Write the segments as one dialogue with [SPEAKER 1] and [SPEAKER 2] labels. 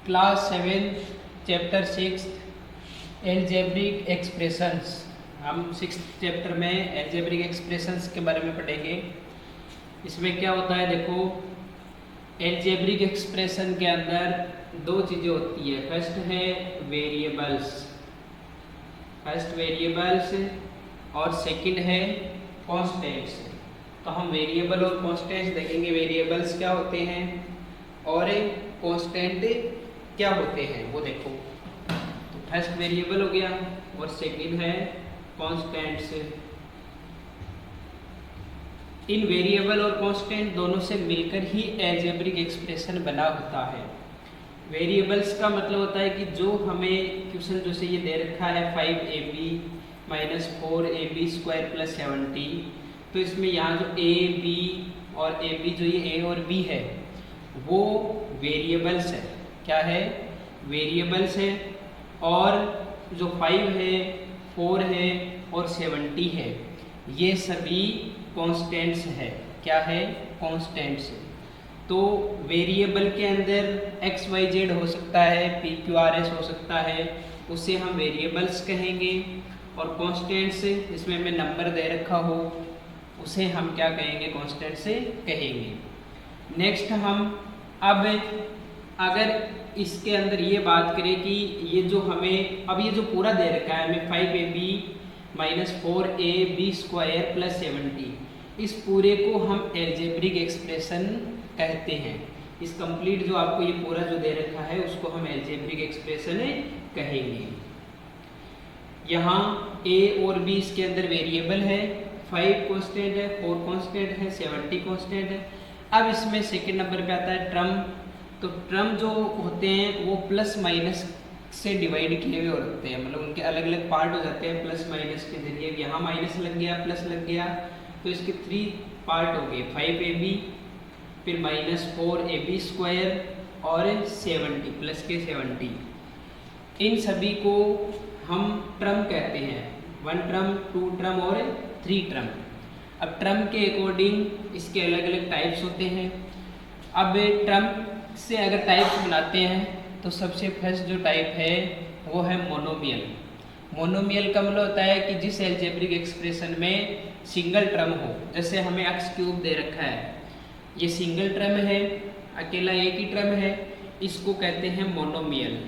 [SPEAKER 1] Class 7 chapter 6 algebraic expressions. हम 6th chapter में algebraic expressions के बारे में पढ़ेंगे। इसमें क्या होता है, देखो एल्जेब्रिक एक्सप्रेशन के अंदर दो चीज़ें होती है। फर्स्ट है वेरिएबल्स और सेकंड है कॉन्स्टेंट्स। तो हम वेरिएबल और कॉन्स्टेंट्स देखेंगे। वेरिएबल्स क्या होते हैं और कांस्टेंट क्या होते हैं वो देखो। तो फर्स्ट वेरिएबल हो गया और सेकंड है कांस्टेंट्स। इन वेरिएबल और कांस्टेंट दोनों से मिलकर ही एल्जेब्रिक एक्सप्रेशन बना होता है। वेरिएबल्स का मतलब होता है कि जो हमें क्वेश्चन जैसे ये दे रखा है 5ab माइनस 4ab² प्लस 70, तो इसमें यहाँ जो a b और ab जो ये a और b है वो वेरिएबल्स है। क्या है? वेरिएबल्स है। और जो 5 है 4 है और 70 है ये सभी कॉन्स्टेंट्स है। क्या है? कॉन्स्टेंट्स। तो वेरिएबल के अंदर x y z हो सकता है, p q r s हो सकता है, उसे हम वेरिएबल्स कहेंगे। और कॉन्स्टेंट्स जिसमें हमें नंबर दे रखा हो उसे हम क्या कहेंगे? कॉन्स्टेंट्स कहेंगे। नेक्स्ट हम अब अगर इसके अंदर ये बात करें कि ये जो हमें अब ये जो पूरा दे रखा है हमें 5ab माइनस 4ab² प्लस 70, इस पूरे को हम एल्जेब्रिक एक्सप्रेशन कहते हैं। इस कंप्लीट जो आपको ये पूरा जो दे रखा है उसको हम एल्जेब्रिक एक्सप्रेशन कहेंगे। यहाँ a और b इसके अंदर वेरिएबल है, 5 कांस्टेंट है, 4 कांस्टेंट है, 70 कांस्टेंट है। अब इसमें सेकंड नंबर पे आता है ट्रम। तो ट्रम जो होते हैं वो प्लस माइनस से डिवाइड किए हुए होते हैं, मतलब उनके अलग अलग पार्ट हो जाते हैं प्लस माइनस के जरिए। यहाँ माइनस लग गया, प्लस लग गया, तो इसके 3 पार्ट हो गए, 5ab फिर माइनस 4ab² और 70 प्लस के 70। इन सभी को हम ट्रम कहते हैं, 1 ट्रम, 2 ट्रम और 3 ट्रम। अब ट्रम के अकॉर्डिंग इसके अलग अलग टाइप्स होते हैं। अब ट्रम से अगर टाइप्स बनाते हैं तो सबसे फर्स्ट जो टाइप है वो है मोनोमियल। मोनोमियल का मतलब होता है कि जिस एल्जेब्रिक एक्सप्रेशन में सिंगल ट्रम हो, जैसे हमें x³ दे रखा है, ये सिंगल ट्रम है, अकेला एक ही ट्रम है, इसको कहते हैं मोनोमियल।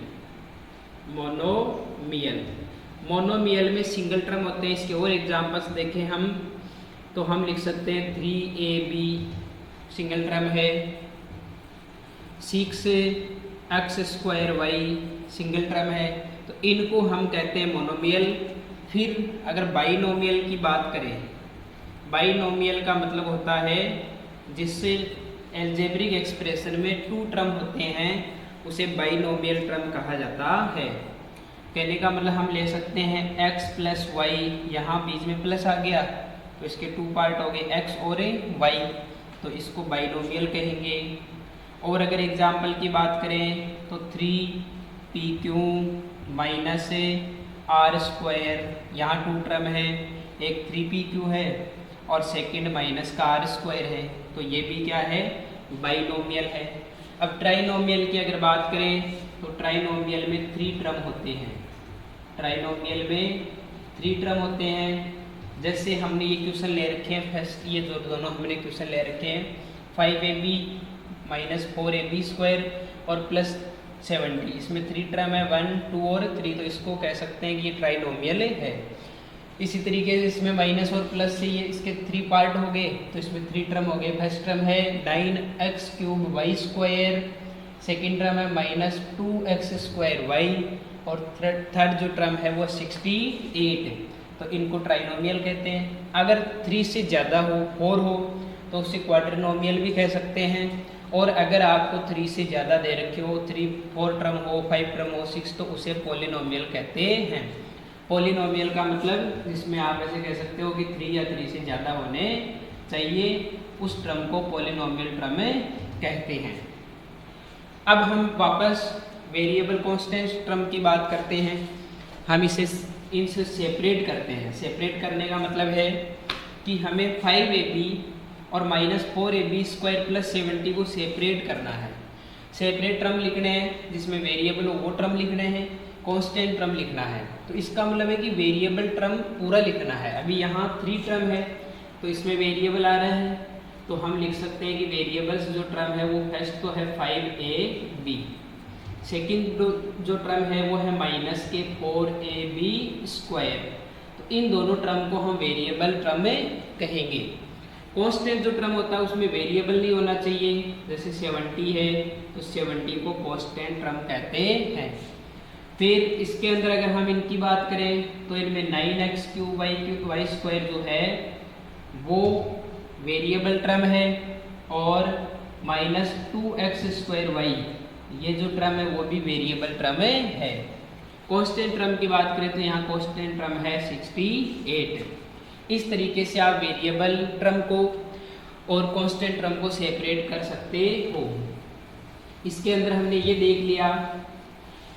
[SPEAKER 1] मोनोमियल में सिंगल ट्रम होते हैं। इसके और एग्जांपल्स देखें हम तो हम लिख सकते हैं 3ab सिंगल ट्रम है, 6x² सिंगल ट्रम है, तो इनको हम कहते हैं मोनोमियल। फिर अगर बाइनोमियल की बात करें, बाइनोमियल का मतलब होता है जिससे एल्जेब्रिक एक्सप्रेशन में 2 ट्रम होते हैं उसे बाइनोमियल ट्रम कहा जाता है। कहने का मतलब हम ले सकते हैं x प्लस y, यहाँ बीच में प्लस आ गया तो इसके 2 पार्ट हो गए x और y, तो इसको बाइनोमियल कहेंगे। और अगर एग्जाम्पल की बात करें तो 3pq माइनस r², यहाँ 2 ट्रम है, एक 3pq है और सेकंड माइनस का r² है, तो ये भी क्या है? बाइनोमियल है। अब ट्राइनोमियल की अगर बात करें तो ट्राइनोमियल में 3 ट्रम होते हैं। ट्राइनोमियल में 3 ट्रम होते हैं। जैसे हमने ये क्वेश्चन ले रखे हैं, फर्स्ट ये जो दोनों हमने क्वेश्चन ले रखे हैं 5ab माइनस 4ab² और प्लस 70, इसमें 3 ट्रम है, 1, 2 और 3, तो इसको कह सकते हैं कि ये ट्राइनोमियल है। इसी तरीके से इसमें माइनस और प्लस से ये इसके 3 पार्ट हो गए, तो इसमें 3 ट्रम हो गए। फर्स्ट ट्रम है 9x³ सेकेंड ट्रम है माइनस 2x² और थर्ड जो ट्रम है वो 68, तो इनको ट्राइनोमियल कहते हैं। अगर 3 से ज़्यादा हो, 4 हो, तो उसे क्वाड्रिनोमियल भी कह सकते हैं। और अगर आपको 3 से ज़्यादा दे रखे हो, 4 ट्रम हो, 5 ट्रम हो, 6, तो उसे पॉलिनोमियल कहते हैं। पॉलिनोमियल का मतलब इसमें आप ऐसे कह सकते हो कि 3 या 3 से ज़्यादा होने चाहिए, उस ट्रम को पॉलिनोमियल ट्रम कहते हैं। अब हम वापस वेरिएबल कांस्टेंट ट्रम की बात करते हैं। हम इनसे सेपरेट करते हैं। सेपरेट करने का मतलब है कि हमें 5ab और माइनस 4ab² प्लस 70 को सेपरेट करना है। सेपरेट टर्म लिखने हैं जिसमें वेरिएबल हो वो टर्म लिखने हैं, कांस्टेंट टर्म लिखना है। तो इसका मतलब है कि वेरिएबल टर्म पूरा लिखना है। अभी यहाँ 3 टर्म है तो इसमें वेरिएबल आ रहे हैं, तो हम लिख सकते हैं कि वेरिएबल्स जो टर्म है वो फर्स्ट तो है 5ab, सेकंड जो टर्म है वो है माइनस के 4ab²। तो इन दोनों टर्म को हम वेरिएबल टर्म में कहेंगे। कांस्टेंट जो टर्म होता है उसमें वेरिएबल नहीं होना चाहिए, जैसे 70 है तो 70 को कांस्टेंट टर्म कहते हैं। फिर इसके अंदर अगर हम इनकी बात करें तो इनमें 9x³ y² जो है वो वेरिएबल टर्म है, और -2x² ये जो टर्म है वो भी वेरिएबल टर्म है। कांस्टेंट टर्म की बात करें तो यहाँ कांस्टेंट टर्म है 68। इस तरीके से आप वेरिएबल टर्म को और कांस्टेंट टर्म को सेपरेट कर सकते हो। इसके अंदर हमने ये देख लिया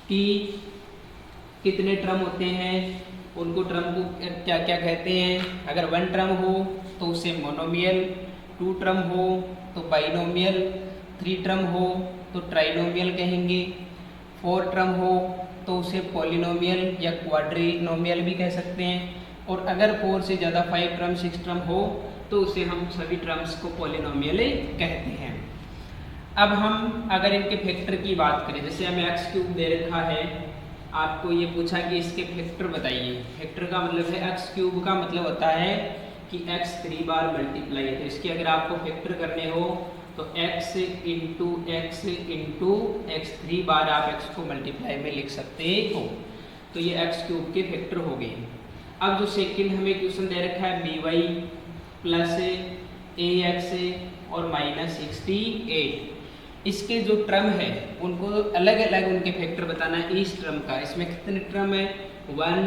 [SPEAKER 1] कि कितने टर्म होते हैं, उनको टर्म को क्या क्या कहते हैं। अगर 1 टर्म हो तो उसे मोनोमियल, 2 टर्म हो तो बाइनोमियल, 3 टर्म हो तो ट्राइनोमियल कहेंगे, 4 टर्म हो तो उसे पॉलिनोमियल या क्वाड्रिनोमियल भी कह सकते हैं, और अगर 4 से ज़्यादा 5 टर्म 6 टर्म हो तो उसे हम सभी टर्म्स को पॉलिनोमियल कहते हैं। अब हम अगर इनके फैक्टर की बात करें, जैसे हमें x³ दे रखा है, आपको ये पूछा कि इसके फैक्टर बताइए। फैक्टर का मतलब है x³ का मतलब होता है कि x 3 बार मल्टीप्लाई है, तो इसके अगर आपको फैक्टर करने हो तो x इंटू x 3 बार आप x को मल्टीप्लाई में लिख सकते हो। तो ये x³ के फैक्टर हो गए। अब जो सेकंड हमें क्वेश्चन दे रखा है by प्लस ax और -68, इसके जो टर्म है उनको अलग अलग उनके फैक्टर बताना है। इस टर्म का, इसमें कितने टर्म है 1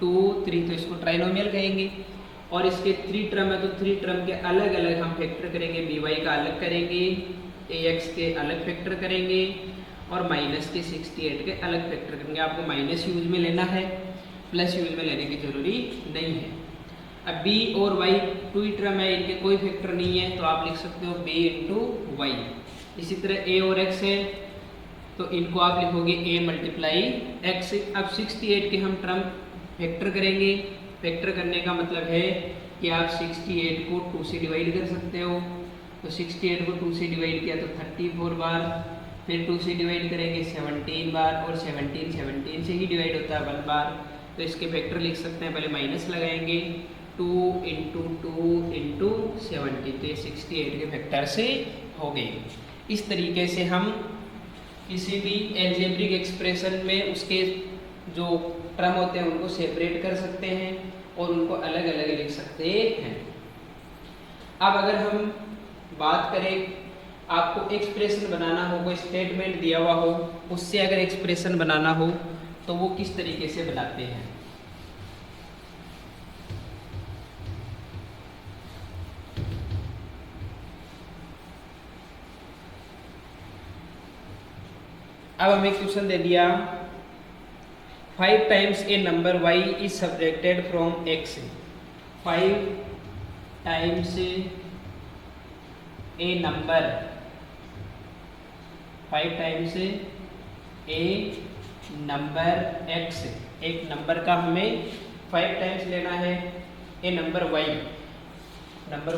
[SPEAKER 1] 2 3, तो इसको ट्राइनोमियल कहेंगे, और इसके 3 टर्म है तो 3 टर्म के अलग अलग हम फैक्टर करेंगे। by का अलग करेंगे, ax के अलग फैक्टर करेंगे, और -68 के अलग फैक्टर करेंगे। आपको माइनस यूज में लेना है, प्लस यूज में लेने की जरूरी नहीं है। अब b और y 2 टर्म है, इनके कोई फैक्टर नहीं है, तो आप लिख सकते हो b इंटू y। इसी तरह a और x है तो इनको आप लिखोगे a मल्टीप्लाई x। अब 68 के हम टर्म फैक्टर करेंगे। फैक्टर करने का मतलब है कि आप 68 को 2 से डिवाइड कर सकते हो, तो 68 को 2 से डिवाइड किया तो 34 बार, फिर 2 से डिवाइड करेंगे 17 बार, और 17 से ही डिवाइड होता है 1 बार, तो इसके फैक्टर लिख सकते हैं। पहले माइनस लगाएंगे, 2 इंटू 17, तो ये 68 के फैक्टर से हो गए। इस तरीके से हम किसी भी एल्जेब्रिक एक्सप्रेशन में उसके जो टर्म होते हैं उनको सेपरेट कर सकते हैं और उनको अलग अलग लिख सकते हैं। अब अगर हम बात करें, आपको एक्सप्रेशन बनाना हो, कोई स्टेटमेंट दिया हुआ हो, उससे अगर एक्सप्रेशन बनाना हो तो वो किस तरीके से बनाते हैं। अब हमें क्वेश्चन दे दिया 5 times A number y is subtracted from x। 5 times A number, 5 times A number x, एक नंबर का हमें 5 टाइम्स लेना है, ए नंबर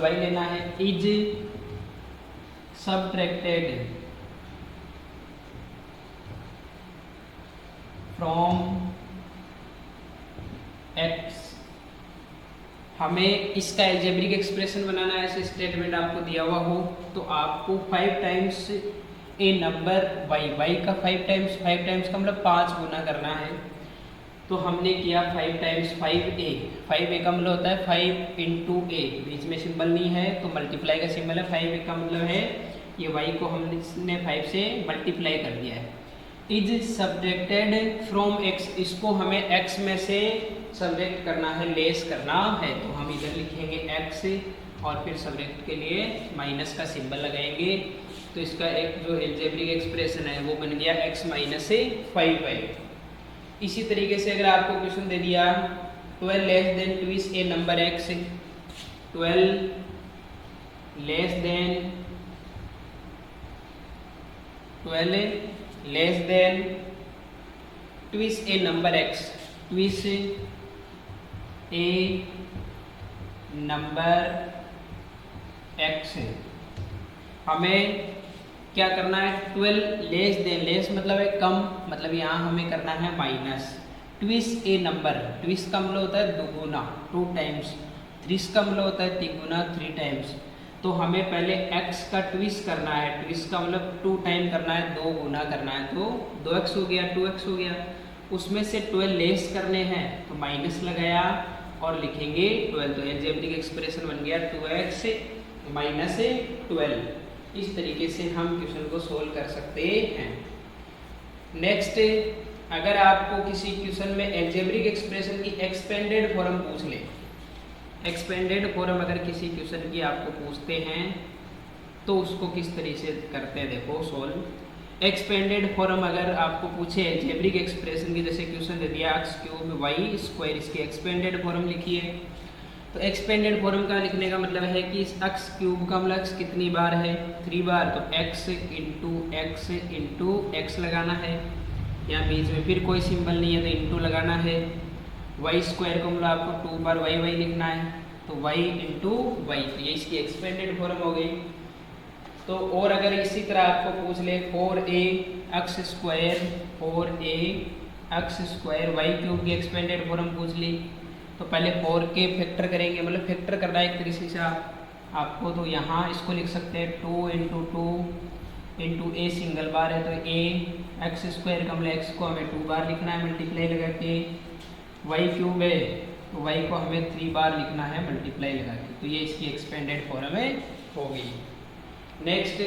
[SPEAKER 1] y लेना है, इज सब्ट्रैक्टेड फ्रॉम x। हमें इसका एल्जेब्रिक एक्सप्रेशन बनाना है। ऐसे स्टेटमेंट आपको दिया हुआ हो तो आपको 5 टाइम्स ए नंबर y का 5 टाइम्स का मतलब 5 गुना करना है। तो हमने किया 5 टाइम्स 5a। 5a का मतलब होता है 5 इंटू ए, बीच में सिंबल नहीं है तो मल्टीप्लाई का सिंबल है। 5a का मतलब है ये y को हमने 5 से मल्टीप्लाई कर दिया है। इज सब्ट्रैक्टेड फ्रॉम x, इसको हमें x में से सब्ट्रैक्ट करना है, लेस करना है, तो हम इधर लिखेंगे x और फिर सब्ट्रैक्ट के लिए माइनस का सिंबल लगाएंगे। तो इसका एक जो एल्जेब्रिक एक्सप्रेशन है वो बन गया x माइनस 5y। इसी तरीके से अगर आपको क्वेश्चन दे दिया 12 less than 2 is a number x, 12 less than 12 less than twice A number x, twice A number x है। हमें क्या करना है, 12 लेस देन, लेस मतलब है कम, मतलब यहाँ हमें करना है माइनस, ट्विस ए नंबर, ट्विस का मतलब होता है दोगुना 2 टाइम्स, ट्विस का मतलब होता है तिगुना 3 टाइम्स। तो हमें पहले x का ट्विस करना है, ट्विस का मतलब 2 टाइम करना है, 2 गुना करना है, तो 2x हो गया, 2x हो गया, उसमें से 12 लेस करने हैं तो माइनस लगाया और लिखेंगे 12, तो एल्जेब्रिक एक्सप्रेशन बन गया 2x माइनस 12। इस तरीके से हम क्वेश्चन को सोल्व कर सकते हैं। नेक्स्ट, अगर आपको किसी क्वेश्चन में एल्जेब्रिक एक्सप्रेशन की एक्सपेंडेड फॉर्म पूछ ले, एक्सपेंडेड फॉर्म अगर किसी क्वेश्चन की आपको पूछते हैं तो उसको किस तरीके से करते हैं, देखो सोल्व। एक्सपेंडेड फॉर्म अगर आपको पूछे एल्जेब्रिक एक्सप्रेशन की, जैसे क्वेश्चन दे दिया x³ y², इसकी एक्सपेंडेड फॉर्म लिखिए। तो एक्सपेंडेड फॉर्म का लिखने का मतलब है कि इस x³ का मतलब x कितनी बार है, 3 बार, तो x इंटू x लगाना है, यहाँ बीच में फिर कोई सिंबल नहीं है तो इंटू लगाना है। y² को मतलब आपको 2 बार y लिखना है, तो y इंटू y, तो ये इसकी एक्सपेंडेड फॉर्म हो गई। तो और अगर इसी तरह आपको पूछ ले 4ax² 4ax² y³ की एक्सपेंडेड फॉर्म पूछ ली, तो पहले 4 के फैक्टर करेंगे, मतलब फैक्टर करना है एक तरीके से आपको, तो यहाँ इसको लिख सकते हैं 2 इंटू a सिंगल बार है तो ax² का मतलब x को हमें 2 बार लिखना है मल्टीप्लाई लगा के, y³ है तो y को हमें 3 बार लिखना है मल्टीप्लाई लगा के, तो ये इसकी एक्सपेंडेड फॉर्म हो गई। नेक्स्ट,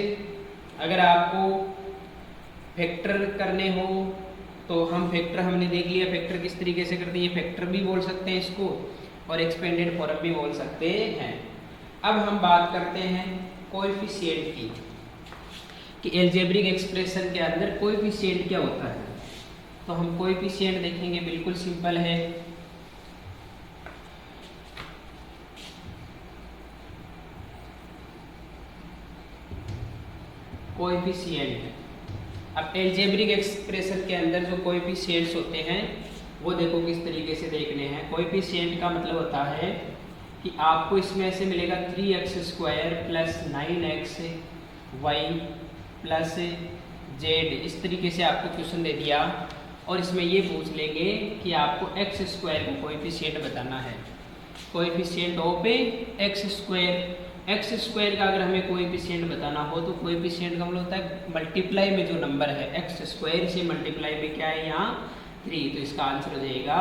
[SPEAKER 1] अगर आपको फैक्टर करने हो तो हम फैक्टर हमने देख लिया, फैक्टर किस तरीके से करते हैं, ये फैक्टर भी बोल सकते हैं इसको और एक्सपेंडेड फॉर्म भी बोल सकते हैं। अब हम बात करते हैं कोएफिशिएंट की, कि एल्जेब्रिक एक्सप्रेशन के अंदर कोएफिशिएंट क्या होता है। तो हम कोएफिशिएंट देखेंगे, बिल्कुल सिंपल है। कोएफिशिएंट, अब एल्जेब्रिक एक्सप्रेशन के अंदर जो कोएफिशिएंट्स होते हैं वो देखो किस तरीके से देखने हैं। कोएफिशिएंट का मतलब होता है कि आपको इसमें से मिलेगा 3x² plus 9xy plus z, इस तरीके से आपको क्वेश्चन दे दिया और इसमें ये पूछ लेंगे कि आपको x² का कोएफिशिएंट बताना है, कोएफिशिएंट ऑफ x² का अगर हमें कोएफिशिएंट बताना हो तो कोएफिशिएंट का मतलब होता है मल्टीप्लाई में जो नंबर है, x² से मल्टीप्लाई में क्या है यहाँ 3, तो इसका आंसर हो जाएगा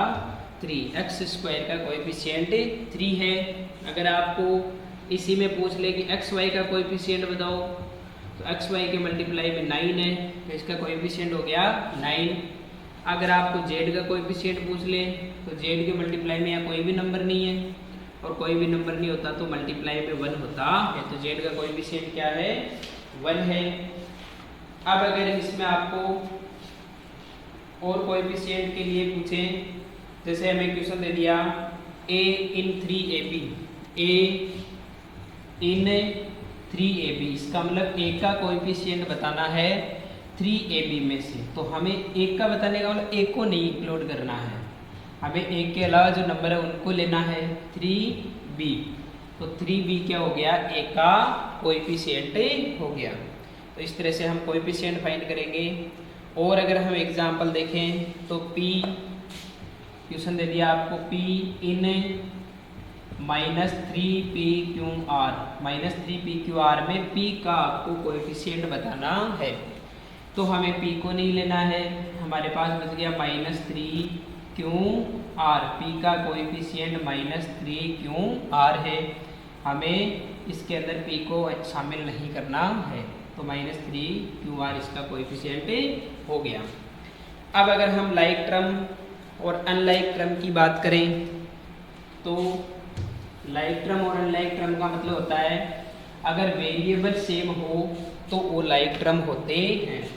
[SPEAKER 1] 3। x² का कोएफिशिएंट 3 है। अगर आपको इसी में पूछ ले कि xy का कोएफिशिएंट बताओ, तो xy के मल्टीप्लाई में 9 है, तो इसका कोएफिशिएंट हो गया 9। अगर आपको z का कोएफिशिएंट पूछ ले तो z के मल्टीप्लाई में यहाँ कोई भी नंबर नहीं है और कोई भी नंबर नहीं होता तो मल्टीप्लाई में 1 होता है, तो z का कोएफिशिएंट क्या है 1 है। अब अगर इसमें आपको और कोएफिशिएंट के लिए पूछें, जैसे हमें क्वेश्चन दे दिया a in 3ab, a in 3ab, इसका मतलब a का कोएफिशिएंट बताना है 3ab में से, तो हमें a का बताने का मतलब a को नहीं इंक्लूड करना है, हमें a के अलावा जो नंबर है उनको लेना है 3b, तो 3b क्या हो गया, a का कोएफिशिएंट हो गया। तो इस तरह से हम कोएफिशिएंट फाइंड करेंगे। और अगर हम एग्जांपल देखें तो p, क्वेश्चन दे दिया आपको p इन -3pqr, -3pqr में p का आपको कोएफिशिएंट बताना है, तो हमें p को नहीं लेना है, हमारे पास बच गया -3qr, p का कोएफिशिएंट -3qr है, हमें इसके अंदर p को शामिल नहीं करना है, तो -3qr इसका कोएफिशिएंट हो गया। अब अगर हम लाइक टर्म और अनलाइक टर्म की बात करें तो लाइक टर्म और अनलाइक टर्म का मतलब होता है अगर वेरिएबल सेम हो तो वो लाइक टर्म होते हैं।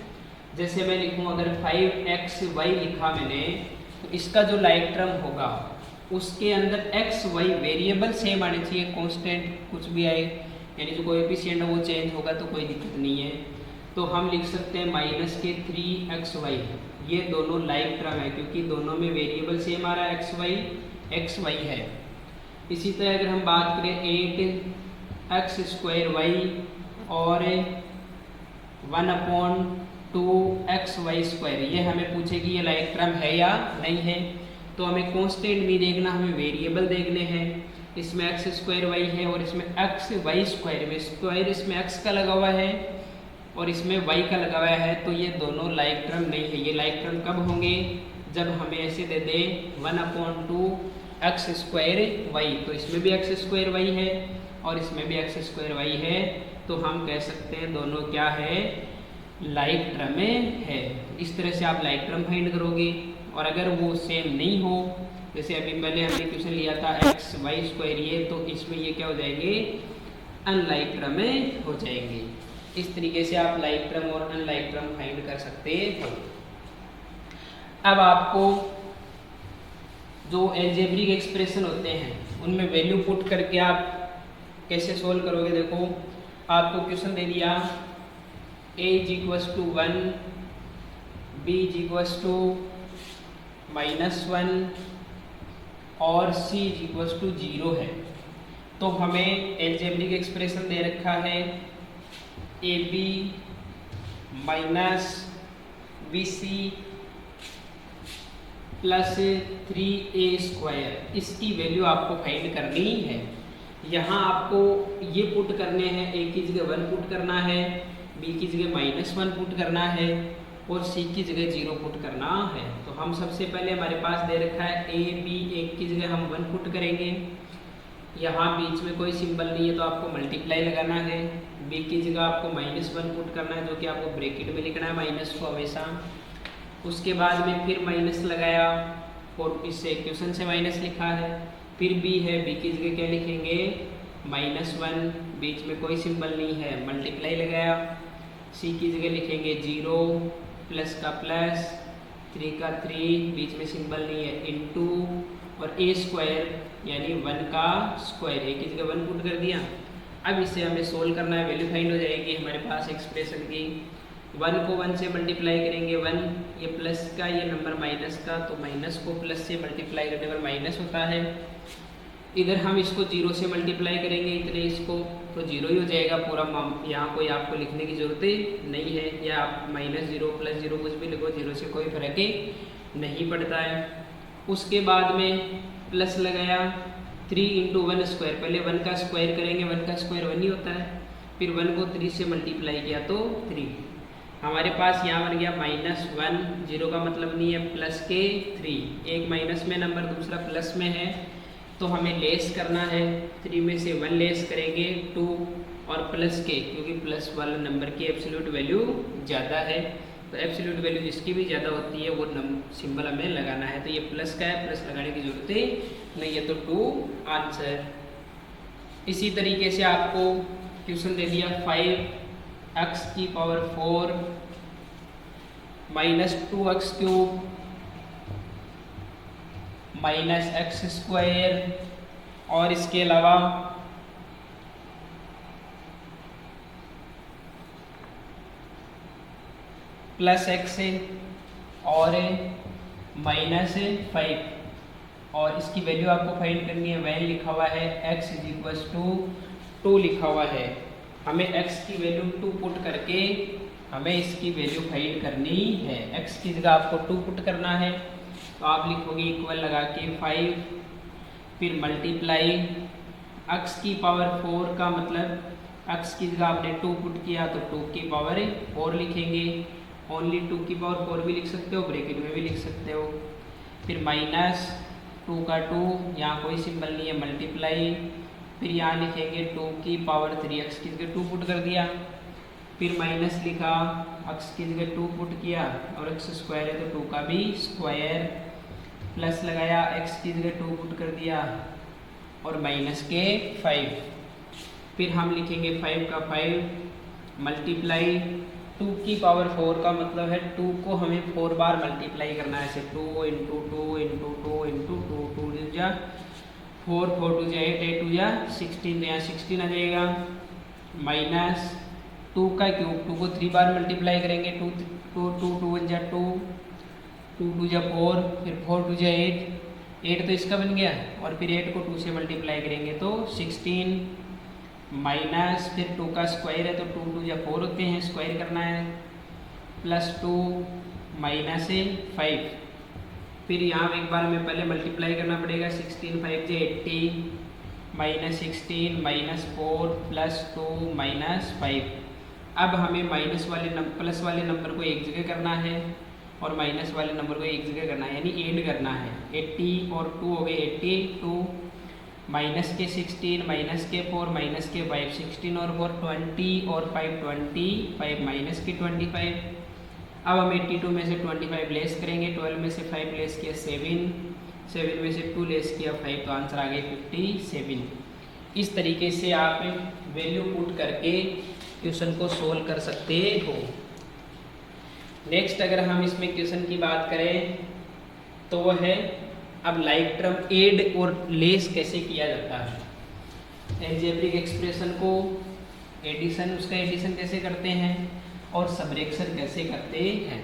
[SPEAKER 1] जैसे मैं लिखूं अगर 5xy लिखा मैंने, तो इसका जो लाइक टर्म होगा उसके अंदर xy वेरिएबल सेम आने चाहिए, कांस्टेंट कुछ भी आए, यानी जो कोएफिशिएंट है वो चेंज होगा तो कोई दिक्कत नहीं है। तो हम लिख सकते हैं माइनस के 3xy। ये दोनों लाइक टर्म है क्योंकि दोनों में वेरिएबल सेम आ रहा है, xy है। इसी तरह अगर हम बात करें 8x² और 1/2xy², ये हमें पूछेगी ये लाइक टर्म है या नहीं है। तो हमें कांस्टेंट नहीं देखना, हमें वेरिएबल देखने हैं। इसमें x² है और इसमें xy² में स्क्वायर इसमें x का लगा हुआ है और इसमें y का लगा हुआ है, तो ये दोनों लाइक टर्म नहीं है। ये लाइक टर्म कब होंगे? जब हमें ऐसे दे दे 1/2x²y, तो इसमें भी x² है और इसमें भी x² है, तो हम कह सकते हैं दोनों क्या है, लाइक टर्म है। इस तरह से आप लाइक टर्म फाइंड करोगे। और अगर वो सेम नहीं हो, जैसे अभी पहले हमने क्वेश्चन लिया था xy², ये तो इसमें ये क्या हो जाएंगे, अनलाइक टर्म हो जाएंगे। इस तरीके से आप लाइक टर्म और अनलाइक टर्म फाइंड कर सकते हो। अब आपको जो एल्जेब्रिक एक्सप्रेशन होते हैं उनमें वैल्यू पुट करके आप कैसे सोल्व करोगे। देखो आपको क्वेश्चन दे दिया a = 1, b = -1 और c = 0 है। तो हमें एल्जेब्रिक एक्सप्रेशन दे रखा है ab - bc + 3a², इसकी वैल्यू आपको फाइंड करनी है। यहाँ आपको ये पुट करने हैं, a की जगह 1 पुट करना है, b की जगह -1 पुट करना है और c की जगह 0 पुट करना है। तो हम सबसे पहले हमारे पास दे रखा है a b, एक की जगह हम 1 पुट करेंगे। यहाँ बीच में कोई सिंबल नहीं है तो आपको मल्टीप्लाई लगाना है। b की जगह आपको -1 पुट करना है, जो कि आपको ब्रैकेट में लिखना है माइनस को हमेशा। उसके बाद में फिर माइनस लगाया और इससे क्वेश्चन से माइनस लिखा है। फिर b है, b की जगह क्या लिखेंगे, -1, बीच में कोई सिंबल नहीं है, मल्टीप्लाई लगाया। c की जगह लिखेंगे 0, प्लस का प्लस, 3 का 3, बीच में सिंबल नहीं है, इनटू और a² यानी 1 का स्क्वायर, a की जगह 1 पुट कर दिया। अब इसे हमें सोल्व करना है, वैल्यू फाइंड हो जाएगी हमारे पास एक्सप्रेशन की। 1 को 1 से मल्टीप्लाई करेंगे, 1 ये प्लस का, ये नंबर माइनस का, तो माइनस को प्लस से मल्टीप्लाई करने पर माइनस होता है। इधर हम इसको 0 से मल्टीप्लाई करेंगे, इतने इसको, तो 0 ही हो जाएगा पूरा। यहाँ कोई आपको लिखने की जरूरत नहीं है, या आप -0 + 0 कुछ भी लिखो, 0 से कोई फर्क नहीं पड़ता है। उसके बाद में प्लस लगाया, 3 × 1², पहले 1 का स्क्वायर करेंगे, 1 का स्क्वायर 1 ही होता है। फिर 1 को 3 से मल्टीप्लाई किया तो 3। हमारे पास यहाँ बन गया -1, 0 का मतलब नहीं है, प्लस के 3, एक माइनस में नंबर, दूसरा प्लस में है, तो हमें लेस करना है। 3 में से 1 लेस करेंगे 2 और प्लस के, क्योंकि प्लस वाला नंबर की एब्सोल्यूट वैल्यू ज़्यादा है, तो एब्सोल्यूट वैल्यू जिसकी भी ज़्यादा होती है वो सिंबल हमें लगाना है। तो ये प्लस का है, प्लस लगाने की जरूरत नहीं है, तो 2 आंसर। इसी तरीके से आपको क्वेश्चन दे दिया 5x⁴ -2x³ -x² और इसके अलावा +x और -5, और इसकी वैल्यू आपको फाइंड करनी है। वैन लिखा हुआ है, x = 2 लिखा हुआ है, हमें x की वैल्यू 2 पुट करके हमें इसकी वैल्यू फाइंड करनी है। x की जगह आपको 2 पुट करना है, तो आप लिखोगे इक्वल लगा के 5, फिर मल्टीप्लाई x⁴ का मतलब x की जगह आपने 2 पुट किया तो 2⁴ लिखेंगे। ओनली 2⁴ भी लिख सकते हो, ब्रैकेट में भी लिख सकते हो। फिर -2 का 2, यहाँ कोई सिंबल नहीं है, मल्टीप्लाई, फिर यहाँ लिखेंगे 2⁴, x की जगह 2 पुट कर दिया, फिर माइनस लिखा, x की जगह 2 पुट किया और x² है तो 2 का भी स्क्वायर, प्लस लगाया, x की जगह 2 पुट कर दिया और -5। फिर हम लिखेंगे 5 का 5 मल्टीप्लाई 2⁴ का मतलब है 2 को हमें 4 बार मल्टीप्लाई करना है, ऐसे 2 × 2 × 2 × 2, 2 × 4, 4 × 8, 8 × 16, यहाँ 16 आ जाएगा, -2 2 का क्यूब, 2 को 3 बार मल्टीप्लाई करेंगे, 2 2 1 जा 2, 2 2 जा 4, फिर 4 2 जा 8 तो इसका बन गया, और फिर 8 को 2 से मल्टीप्लाई करेंगे तो 16 माइनस फिर 2 का स्क्वायर है तो 2 2 जा 4 होते हैं, स्क्वायर करना है, प्लस 2 माइनस 5, फिर यहाँ एक बार हमें पहले मल्टीप्लाई करना पड़ेगा, 16 5 जे 80 माइनस 16 माइनस 4 प्लस 2 माइनस 5। अब हमें प्लस वाले नंबर को एक जगह करना है और माइनस वाले नंबर को एक जगह करना है, यानी ऐड करना है। 80 और 2 हो गए 82, माइनस के 16 माइनस के 4 माइनस के 5, 16 और 4 20 और 5 25 माइनस के 25। अब हम 82 में से 25 लेस करेंगे, 12 में से 5 लेस किया 7 में से 2 लेस किया 5, तो आंसर आ गए 57। इस तरीके से आप वैल्यू पुट करके क्वेश्चन को सोल्व कर सकते हो। नेक्स्ट अगर हम इसमें क्वेश्चन की बात करें तो वो है अब लाइक टर्म ऐड और लेस कैसे किया जाता है। अलजेब्रिक एक्सप्रेशन को उसका एडिशन कैसे करते हैं और सबट्रैक्शन कैसे करते हैं।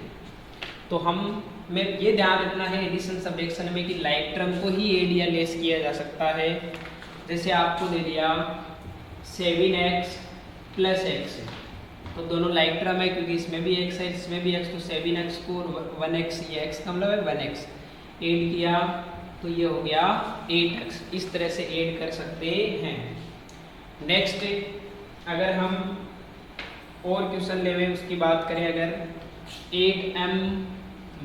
[SPEAKER 1] तो हमें ये ध्यान रखना है एडिशन सबट्रैक्शन में कि लाइक टर्म को ही ऐड या लेस किया जा सकता है। जैसे आपको दे दिया 7x प्लस x, तो दोनों लाइक टर्म है क्योंकि इसमें भी x है इसमें भी x, तो 7x को 1x, ये x का मतलब है 1x ऐड किया तो ये हो गया 8x। इस तरह से ऐड कर सकते हैं। नेक्स्ट अगर हम और क्वेश्चन ले हुए उसकी बात करें, अगर 8m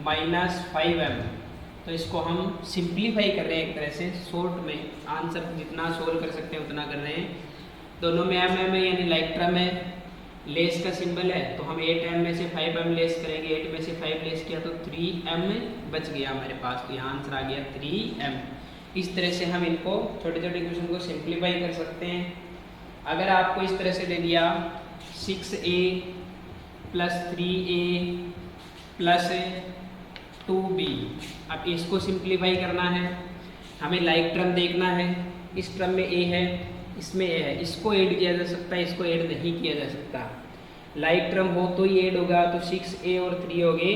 [SPEAKER 1] माइनस 5m, तो इसको हम सिंप्लीफाई कर रहे हैं एक तरह से, शॉर्ट में आंसर जितना सोल्व कर सकते हैं उतना कर रहे हैं। दोनों में m है यानी लाइक टर्म है, लेस का सिंबल है, तो हम 8m में से 5m लेस करेंगे, 8 में से 5 लेस किया तो 3m बच गया हमारे पास, तो यहाँ आंसर आ गया 3m। इस तरह से हम इनको छोटे छोटे क्वेश्चन को सिंप्लीफाई कर सकते हैं। अगर आपको इस तरह से दे दिया 6a plus 3a plus 2b, अब इसको सिंप्लीफाई करना है, हमें लाइक टर्म देखना है। इस टर्म में a है इसमें a है, इसको ऐड किया जा सकता है, इसको ऐड नहीं किया जा सकता। लाइक टर्म हो तो ही ऐड होगा, तो 6a और 3 हो गए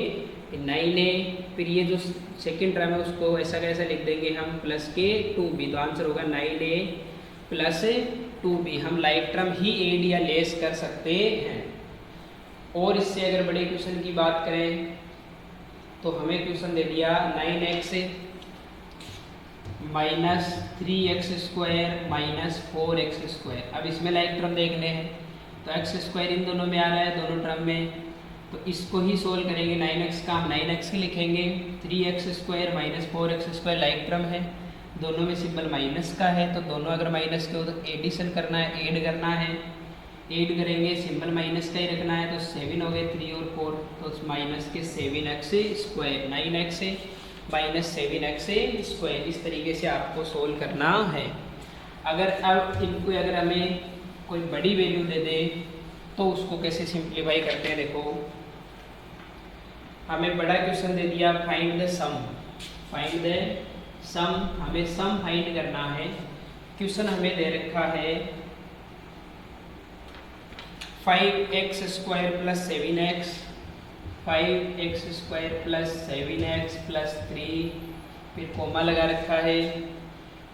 [SPEAKER 1] 9a, फिर ये जो सेकंड टर्म है उसको ऐसा कैसा लिख देंगे हम प्लस के 2b, तो आंसर होगा 9a प्लस 2b। हम लाइक टर्म ही ऐड या लेस कर सकते हैं। और इससे अगर बड़े क्वेश्चन की बात करें तो हमें क्वेश्चन दे दिया 9x minus 3x square minus 4x square. अब इसमें लाइक टर्म देखने हैं तो x स्क्वायर इन दोनों में आ रहा है, दोनों टर्म में, तो इसको ही सोल्व करेंगे। 9x का हम 9x के लिखेंगे, 3x square minus 4x square like term है, दोनों में सिंबल माइनस का है, तो दोनों अगर माइनस के हो तो एडिशन करना है, ऐड करना है, ऐड करेंगे सिंबल माइनस का ही रखना है, तो 7 हो गए 3 और 4, तो माइनस के 7x square, 9x minus 7x square. इस तरीके से आपको सोल्व करना है। अगर अब इनको अगर हमें कोई बड़ी वैल्यू दे दे तो उसको कैसे सिंप्लीफाई करते हैं। देखो हमें बड़ा क्वेश्चन दे दिया find the sum, find the sum, हमें सम फाइंड करना है। क्वेश्चन हमें दे रखा है 5x square plus 7x, 5x square plus 7x plus 3, फिर कोमा लगा रखा है।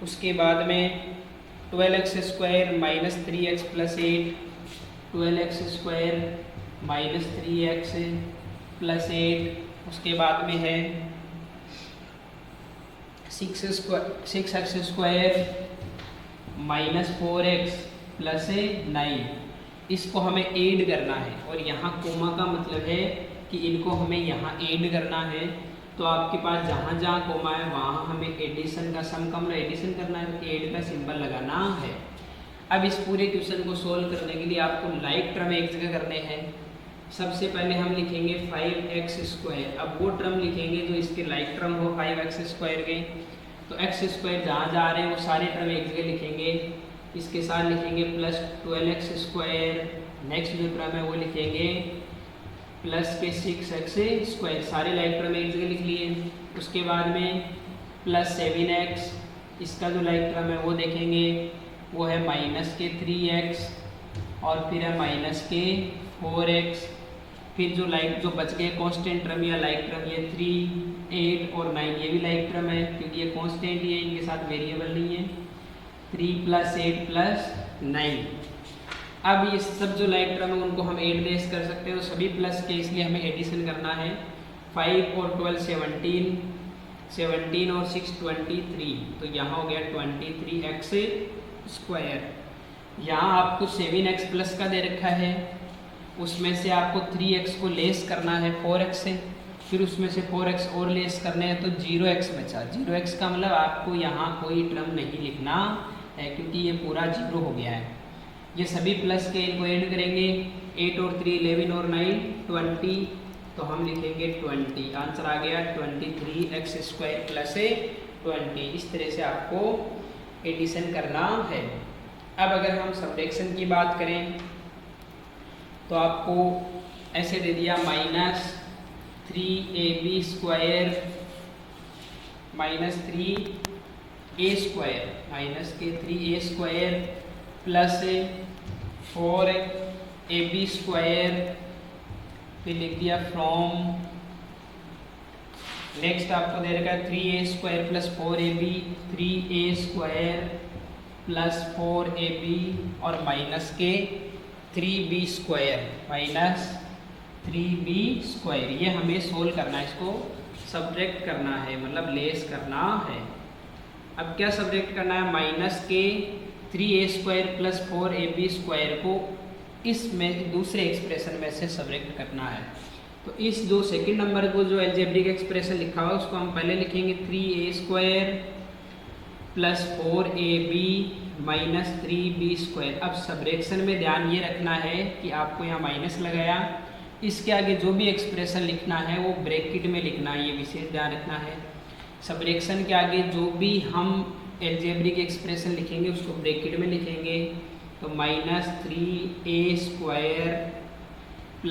[SPEAKER 1] उसके बाद में 12x square minus 3x plus 8, 12x square minus 3x plus 8। उसके बाद में है 6x square minus 4x plus 9। इसको हमें ऐड करना है, और यहाँ कोमा का मतलब है कि इनको हमें यहाँ ऐड करना है। तो आपके पास जहाँ जहाँ कोमा है वहाँ हमें एडिशन का सम का मतलब एडिशन करना है, तो ऐड का सिंबल लगाना है। अब इस पूरे क्वेश्चन को सोल्व करने के लिए आपको लाइक टर्म एक जगह करने हैं। सबसे पहले हम लिखेंगे 5x स्क्वायर, अब वो टर्म लिखेंगे जो इसके लाइक टर्म हो 5x स्क्वायर के, तो x स्क्वायर जहाँ जा रहे हैं वो सारे टर्म एक जगह लिखेंगे, इसके साथ लिखेंगे प्लस 12x स्क्वायर, नेक्स्ट जो टर्म है वो लिखेंगे प्लस के 6x स्क्वायर, सारे लाइक टर्म एक जगह लिख लिए। उसके बाद में प्लस 7x, इसका जो लाइक टर्म है वो देखेंगे, वो है माइनस के 3x, और फिर है माइनस के 4x, फिर जो बच गए कांस्टेंट टर्म या लाइक टर्म, ये 3, 8 और 9, ये भी लाइक टर्म है क्योंकि ये कांस्टेंट ही है, इनके साथ वेरिएबल नहीं है। 3 + 8 + 9। अब ये सब जो लाइक टर्म है उनको हम ऐड देश कर सकते हैं, तो सभी प्लस के, इसलिए हमें एडिशन करना है। 5 और 12 17, 17 और 6 23, तो यहाँ हो गया 23x²। यहाँ आपको 7x प्लस का दे रखा है, उसमें से आपको 3x को लेस करना है 4x से, फिर उसमें से 4x और लेस करने हैं, तो 0x बचा। 0x का मतलब आपको यहाँ कोई टर्म नहीं लिखना है क्योंकि ये पूरा 0 हो गया है। ये सभी प्लस के, इनको ऐड करेंगे, 8 और 3 11 और 9 20, तो हम लिखेंगे 20। आंसर आ गया 23x² + 20। इस तरह से आपको एडिशन करना है। अब अगर हम सब्ट्रैक्शन की बात करें तो आपको ऐसे दे दिया -3ab² -3a² प्लस 4ab², फिर लिख दिया फ्रॉम। नेक्स्ट आपको दे रखा है 3a² + 4ab, 3a² + 4ab और माइनस के 3b², ये हमें सोल्व करना है, इसको सब्ट्रैक्ट करना है, मतलब लेस करना है। अब क्या सब्ट्रैक्ट करना है, माइनस के 3a² + 4ab² को इसमें दूसरे एक्सप्रेशन में से सब्ट्रैक्ट करना है। तो इस जो सेकंड नंबर को जो अलजेब्रिक एक्सप्रेशन लिखा हुआ उसको हम पहले लिखेंगे 3a² + 4ab - 3b²। अब सब्ट्रैक्शन में ध्यान ये रखना है कि आपको यहाँ माइनस लगाया, इसके आगे जो भी एक्सप्रेशन लिखना है वो ब्रैकेट में लिखना है, ये विशेष ध्यान रखना है। सब्ट्रैक्शन के आगे जो भी हम अलजेब्रिक एक्सप्रेशन लिखेंगे उसको ब्रैकेट में लिखेंगे, तो -3a² +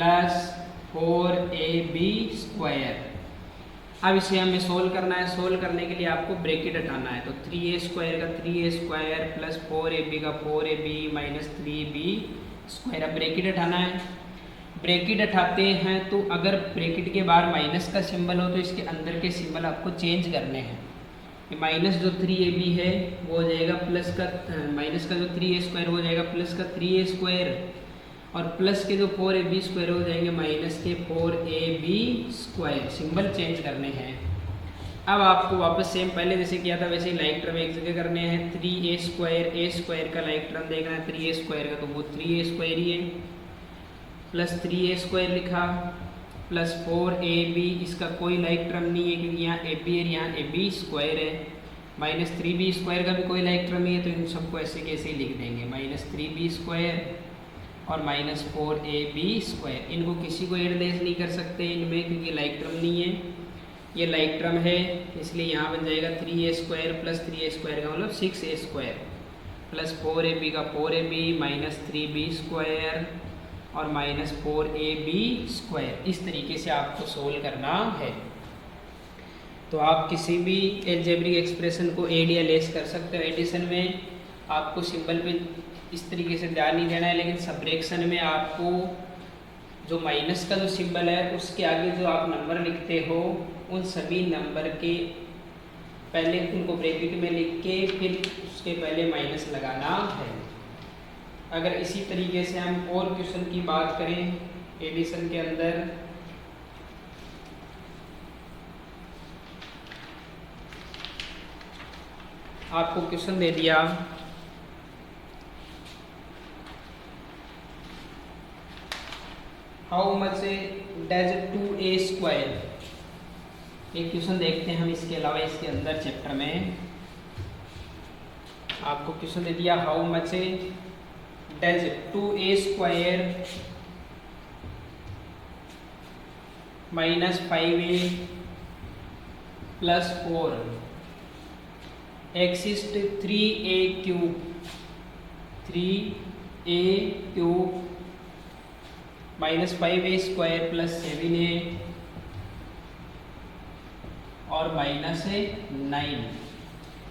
[SPEAKER 1] 4ab²। अब इसे हमें सोल्व करना है, सोल्व करने के लिए आपको ब्रैकेट हटाना है, तो 3a² का 3a² + 4ab का 4ab - 3b²। अब ब्रैकेट हटाना है। ब्रैकेट हटाते हैं तो अगर ब्रैकेट के बाहर माइनस का सिंबल हो तो इसके अंदर के सिंबल आपको चेंज करने हैं। माइनस जो 3ab है वो हो जाएगा प्लस का, माइनस का जो 3a² हो जाएगा प्लस का 3a², और प्लस के जो 4ab² हो जाएंगे माइनस के 4ab²। सिंबल चेंज करने हैं। अब आपको वापस सेम पहले जैसे किया था वैसे ही लाइक टर्म एक जगह करने हैं। 3a² का लाइक टर्म देखना है, 3a² का, तो वो 3a² ही है, प्लस 3a² लिखा प्लस 4ab, इसका कोई लाइक टर्म नहीं है क्योंकि यहाँ ab है, यहाँ ab² है, माइनस 3b² का भी कोई लाइक टर्म नहीं है, तो इन सबको ऐसे कैसे ही लिख देंगे, -3b² और -4ab²। इनको किसी को एडदेश नहीं कर सकते इनमें क्योंकि लाइक टर्म नहीं है, ये लाइक टर्म है, इसलिए यहाँ बन जाएगा 3a² + 3a² का मतलब 6a² प्लस 4ab का 4ab -3b² और -4ab²। इस तरीके से आपको सोल्व करना है। तो आप किसी भी अलजेब्रिक एक्सप्रेशन को ऐड या लेस कर सकते हो। एडिशन में आपको सिंबल पे इस तरीके से ध्यान नहीं देना है, लेकिन सब्ट्रैक्शन में आपको जो माइनस का जो सिंबल है उसके आगे जो आप नंबर लिखते हो उन सभी नंबर के पहले उनको ब्रैकेट में लिख के फिर उसके पहले माइनस लगाना है। अगर इसी तरीके से हम और क्वेश्चन की बात करें एडिशन के अंदर, आपको क्वेश्चन दे दिया हाउ मच डज 2a²। एक क्वेश्चन देखते हैं हम इसके अलावा इसके अंदर चैप्टर में। आपको क्वेश्चन दे दिया how much does 2a² - 5a + 4 exist 3a³ -5a² + 7a और -9।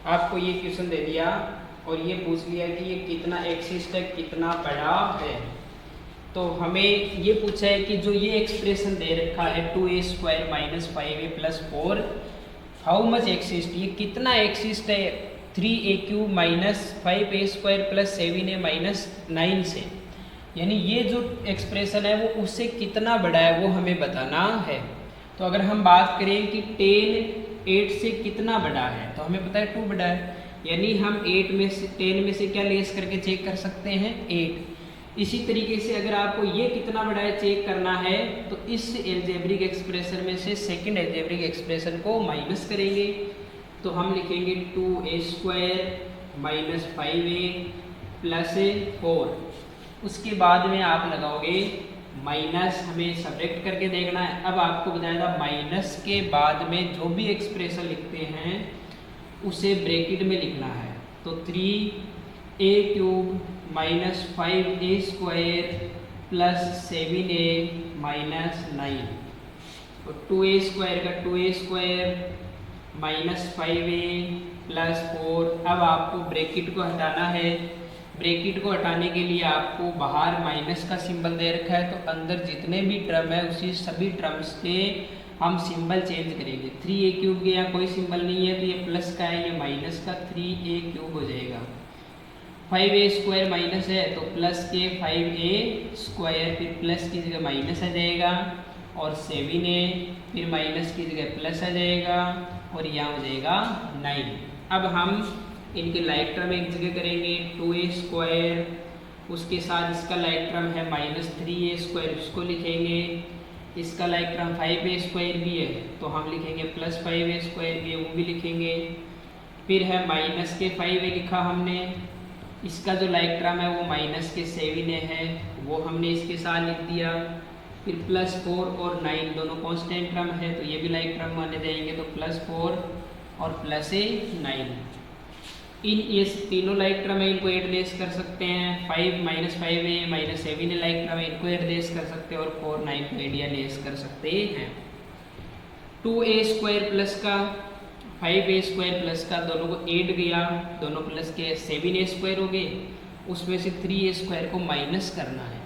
[SPEAKER 1] आपको ये क्वेश्चन दे दिया और ये पूछ लिया कि ये कितना एक्सिस्ट है, कितना बड़ा है। तो हमें ये पूछा है कि जो ये एक्सप्रेशन दे रखा है 2a² minus 5a plus 4 how much exist, ये कितना एक्सिस्ट है 3a³ minus 5a² plus 7a minus 9 से, यानी ये जो एक्सप्रेशन है वो उससे कितना बड़ा है वो हमें बताना है। तो अगर हम बात करें कि 10 8 से कितना बड़ा है तो हमें पता है 2 बड़ा है, यानी हम 10 में से क्या लेस करके चेक कर सकते हैं 8। इसी तरीके से अगर आपको ये कितना बड़ा है चेक करना है तो इस एल्जेब्रिक एक्सप्रेशन में से सेकंड एल्जेब्रिक एक्सप्रेशन को माइनस करेंगे, तो हम लिखेंगे 2a² माइनस 5a प्लस 4। उसके बाद में आप लगाओगे माइनस, हमें सब्ट्रैक्ट करके देखना है। अब आपको बताया था माइनस के बाद में जो भी एक्सप्रेशन लिखते हैं उसे ब्रैकेट में लिखना है, तो 3a³ minus 5a² plus 7a minus 9, तो 2a² का 2a² माइनस 5a प्लस 4। अब आपको ब्रैकेट को हटाना है, ब्रैकेट को हटाने के लिए आपको बाहर माइनस का सिंबल दे रखा है, तो अंदर जितने भी टर्म है उसी सभी टर्म्स के हम सिंबल चेंज करेंगे। 3a³ के यहाँ कोई सिंबल नहीं है तो ये प्लस का है, ये माइनस का 3a³ हो जाएगा। 5a² माइनस है तो प्लस के 5a², फिर प्लस की जगह माइनस आ जाएगा, और 7a फिर माइनस की जगह प्लस आ जाएगा, और यहाँ हो जाएगा 9। अब हम इनके लाइक टर्म एक जगह करेंगे 2a², उसके साथ इसका लाइक टर्म है माइनस 3a², उसको लिखेंगे। इसका लाइक टर्म 5a² भी है तो हम लिखेंगे प्लस 5a² भी है, वो भी लिखेंगे। फिर है माइनस के 5a लिखा हमने, इसका जो लाइक टर्म है वो माइनस के 7a है, वो हमने इसके साथ लिख दिया। फिर प्लस 4 और 9 दोनों कांस्टेंट टर्म है तो ये भी लाइक टर्म माने जाएंगे, तो प्लस 4 और प्लस 9। इन ये तीनों लाइक टर्म है, इनको एडरेस कर सकते हैं। 5 minus 5a minus 7a like term है, इनको एडरेस कर सकते हैं, और 4 9 को एडरेस कर सकते हैं। 2a² प्लस का 5a² प्लस का दोनों को ऐड किया, दोनों प्लस के 7a² हो गए, उसमें से 3a² को माइनस करना है,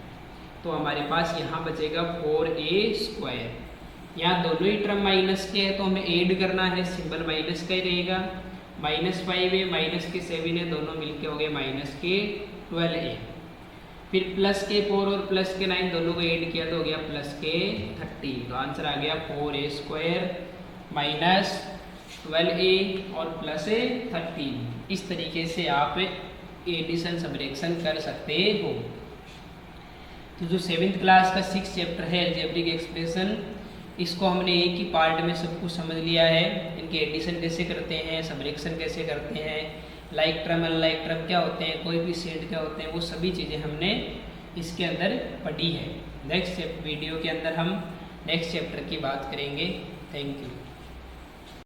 [SPEAKER 1] तो हमारे पास यहाँ बचेगा 4a²। यहाँ दोनों ही टर्म माइनस के हैं तो हमें ऐड करना है, सिंबल माइनस का ही रहेगा। माइनस 5a माइनस के 7a दोनों मिलके हो गए माइनस के 12a। फिर प्लस के 4 और प्लस के 9 दोनों को ऐड किया तो हो गया प्लस के 30, तो आंसर आ गया 4a² माइनस 12a और प्लस 13। इस तरीके से आप एडिशन सबट्रैक्शन कर सकते हो। तो जो 7th क्लास का 6th चैप्टर है अलजेब्रिक एक्सप्रेशन, इसको हमने एक ही पार्ट में सब कुछ समझ लिया है। इनके एडिशन कैसे करते हैं, सबट्रैक्शन कैसे करते हैं, लाइक टर्म अनलाइक टर्म क्या होते हैं, कोई भी सेट क्या होते हैं, वो सभी चीज़ें हमने इसके अंदर पढ़ी है। नेक्स्ट वीडियो के अंदर हम नेक्स्ट चैप्टर की बात करेंगे। Thank you.